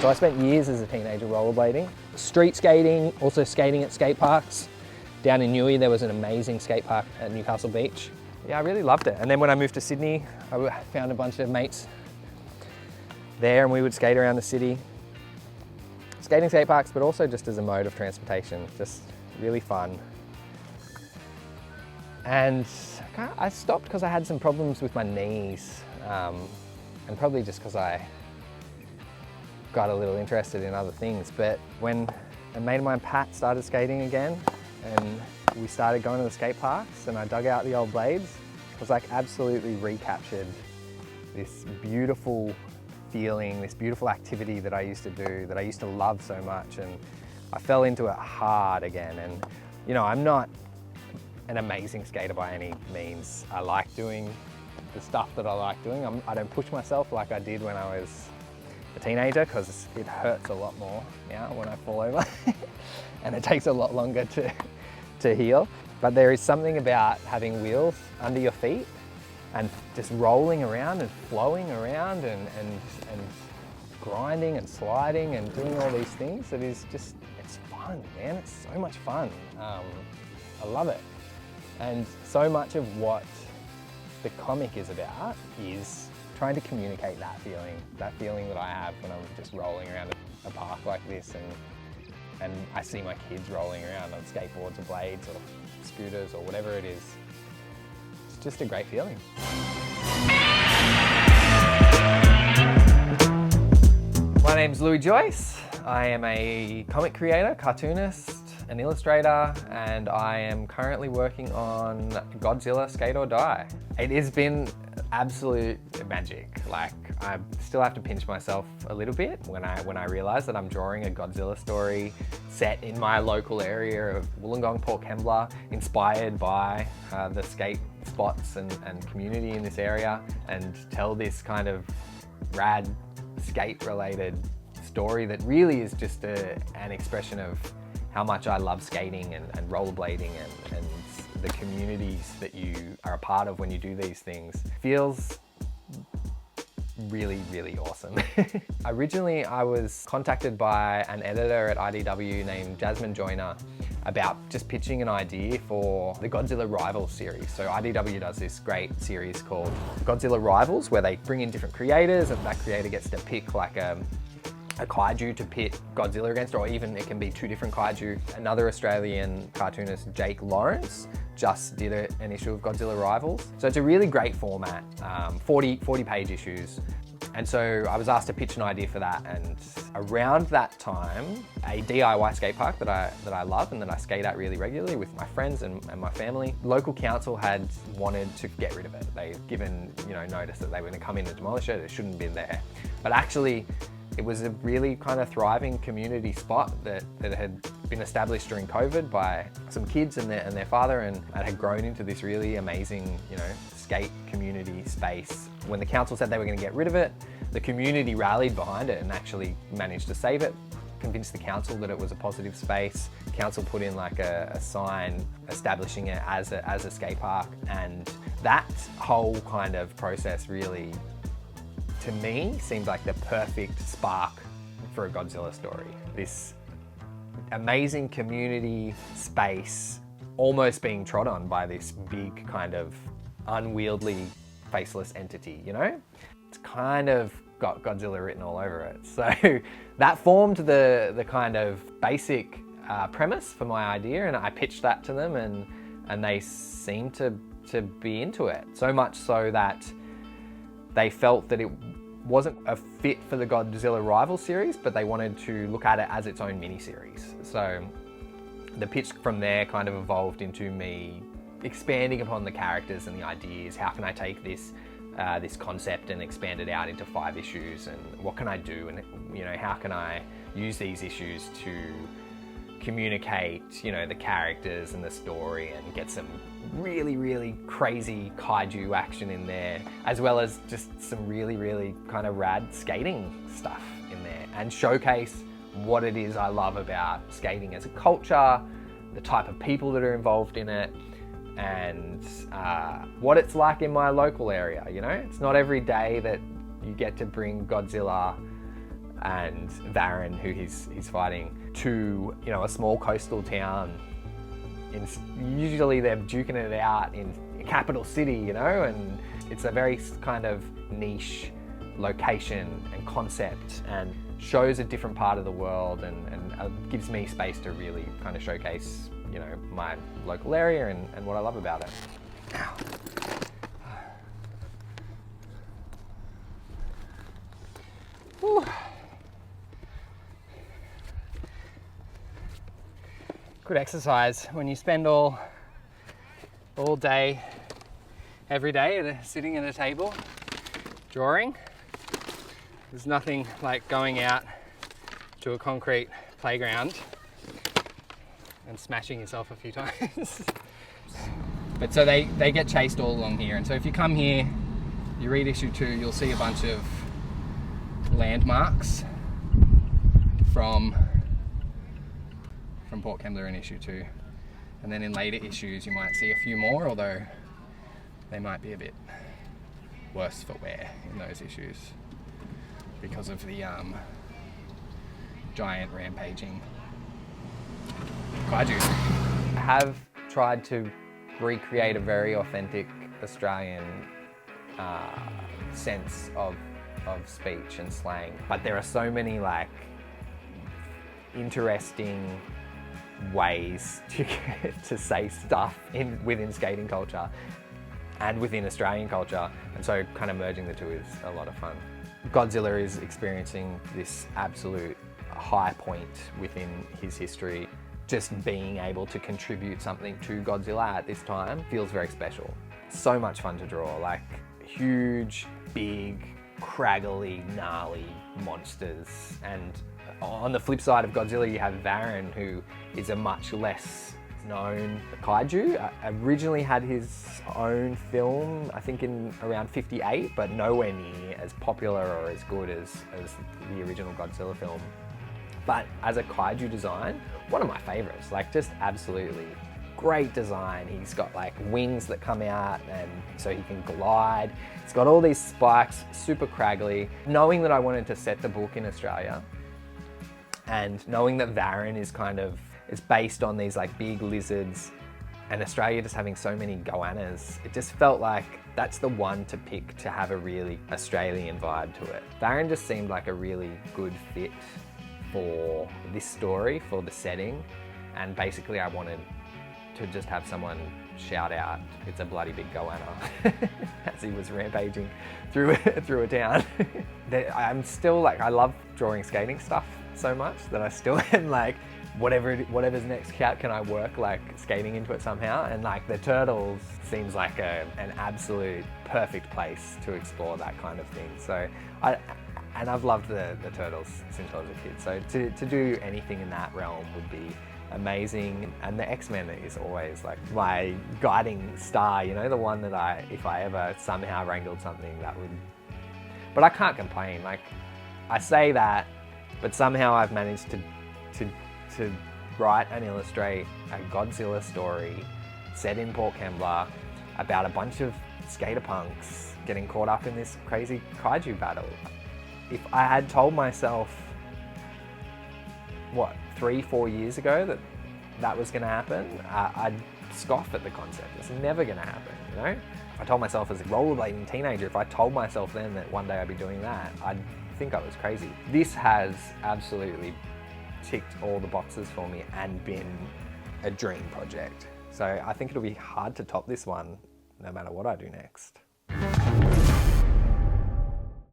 So I spent years as a teenager rollerblading, street skating, also skating at skate parks. Down in Newey, there was an amazing skate park at Newcastle Beach. Yeah, I really loved it. And then when I moved to Sydney, I found a bunch of mates there and we would skate around the city. Skating skate parks, but also just as a mode of transportation, just really fun. And I stopped because I had some problems with my knees, and probably just because I got a little interested in other things. But when a mate of mine, Pat, started skating again, and we started going to the skate parks, and I dug out the old blades, I was like absolutely recaptured this beautiful feeling, this beautiful activity that I used to do, that I used to love so much, and I fell into it hard again. And you know, I'm not an amazing skater by any means. I like doing the stuff that I like doing. I don't push myself like I did when I was a teenager, because it hurts a lot more now when I fall over and it takes a lot longer to heal. But there is something about having wheels under your feet and just rolling around and flowing around and grinding and sliding and doing all these things that is just, it's fun, man. It's so much fun. I love it. And so much of what the comic is about is trying to communicate that feeling that I have when I'm just rolling around a park like this, and I see my kids rolling around on skateboards or blades or scooters or whatever it is. It's just a great feeling. My name's Louie Joyce. I am a comic creator, cartoonist, an illustrator, and I am currently working on Godzilla Skate or Die. It has been absolute magic. Like, I still have to pinch myself a little bit when I realise that I'm drawing a Godzilla story set in my local area of Wollongong, Port Kembla, inspired by the skate spots and community in this area, and tell this kind of rad skate-related story that really is just an expression of how much I love skating and rollerblading and the communities that you are a part of when you do these things. Feels really, really awesome. Originally, I was contacted by an editor at IDW named Jasmine Joyner about just pitching an idea for the Godzilla Rivals series. So IDW does this great series called Godzilla Rivals, where they bring in different creators, and that creator gets to pick like a kaiju to pit Godzilla against, or even it can be two different kaiju. Another Australian cartoonist, Jake Lawrence, just did an issue of Godzilla Rivals. So it's a really great format, 40 page issues. And so I was asked to pitch an idea for that, and around that time, a DIY skate park that I love and that I skate at really regularly with my friends and my family, local council had wanted to get rid of it. They'd given notice that they were going to come in and demolish it. It shouldn't have been there. But actually, it was a really kind of thriving community spot that had been established during COVID by some kids and their father, and it had grown into this really amazing, skate community space. When the council said they were going to get rid of it, the community rallied behind it and actually managed to save it, convinced the council that it was a positive space. Council put in like a sign establishing it as a skate park, and that whole kind of process really, to me, seemed like the perfect spark for a Godzilla story. This amazing community space almost being trod on by this big kind of unwieldy, faceless entity, It's kind of got Godzilla written all over it. So that formed the kind of basic premise for my idea, and I pitched that to them, and they seemed to be into it. So much so that they felt that it wasn't a fit for the Godzilla Rivals series, but they wanted to look at it as its own mini-series. So the pitch from there kind of evolved into me expanding upon the characters and the ideas. How can I take this concept and expand it out into 5 issues, and what can I do, and how can I use these issues to communicate the characters and the story, and get some really, really crazy kaiju action in there, as well as just some really, really kind of rad skating stuff in there, and showcase what it is I love about skating as a culture, the type of people that are involved in it, and what it's like in my local area. It's not every day that you get to bring Godzilla and Varren, who he's fighting, to, you know, a small coastal town. Usually they're duking it out in a capital city, you know, and it's a very kind of niche location and concept, and shows a different part of the world, and gives me space to really kind of showcase, you know, my local area and what I love about it. Ow. Whew. Good exercise when you spend all day, every day, sitting at a table, drawing. There's nothing like going out to a concrete playground and smashing yourself a few times. But so they get chased all along here, and so if you come here, you read issue 2, you'll see a bunch of landmarks from Port Kembla in issue 2, and then in later issues you might see a few more, although they might be a bit worse for wear in those issues because of the giant rampaging kaiju. I have tried to recreate a very authentic Australian sense of speech and slang, but there are so many like interesting ways to say stuff within skating culture and within Australian culture, and so kind of merging the two is a lot of fun. Godzilla is experiencing this absolute high point within his history. Just being able to contribute something to Godzilla at this time feels very special. So much fun to draw, like huge, big, craggly, gnarly monsters. And on the flip side of Godzilla, you have Varren, who is a much less known kaiju. Originally had his own film, I think in around 58, but nowhere near as popular or as good as the original Godzilla film. But as a kaiju design, one of my favorites, like just absolutely great design. He's got like wings that come out, and so he can glide. He's got all these spikes, super craggly. Knowing that I wanted to set the book in Australia, and knowing that Varren is based on these like big lizards, and Australia just having so many goannas, it just felt like that's the one to pick to have a really Australian vibe to it. Varren just seemed like a really good fit for this story, for the setting, and basically I wanted to just have someone shout out, "It's a bloody big goanna," as he was rampaging through a town. I'm still like, I love drawing skating stuff so much that I still am like, whatever's next, how can I work like skating into it somehow? And like the turtles seems like an absolute perfect place to explore that kind of thing. So I've loved the turtles since I was a kid. So to do anything in that realm would be amazing. And the X-Men is always like my guiding star, you know, the one that if I ever somehow wrangled something, that would, but I can't complain. Like I say that, but somehow I've managed to write and illustrate a Godzilla story set in Port Kembla about a bunch of skater punks getting caught up in this crazy kaiju battle. If I had told myself, 3-4 years ago that was going to happen, I'd scoff at the concept. It's never going to happen, you know? If I told myself as a rollerblading teenager, if I told myself then that one day I'd be doing that, I'd think I was crazy. This has absolutely ticked all the boxes for me and been a dream project. So I think it'll be hard to top this one no matter what I do next.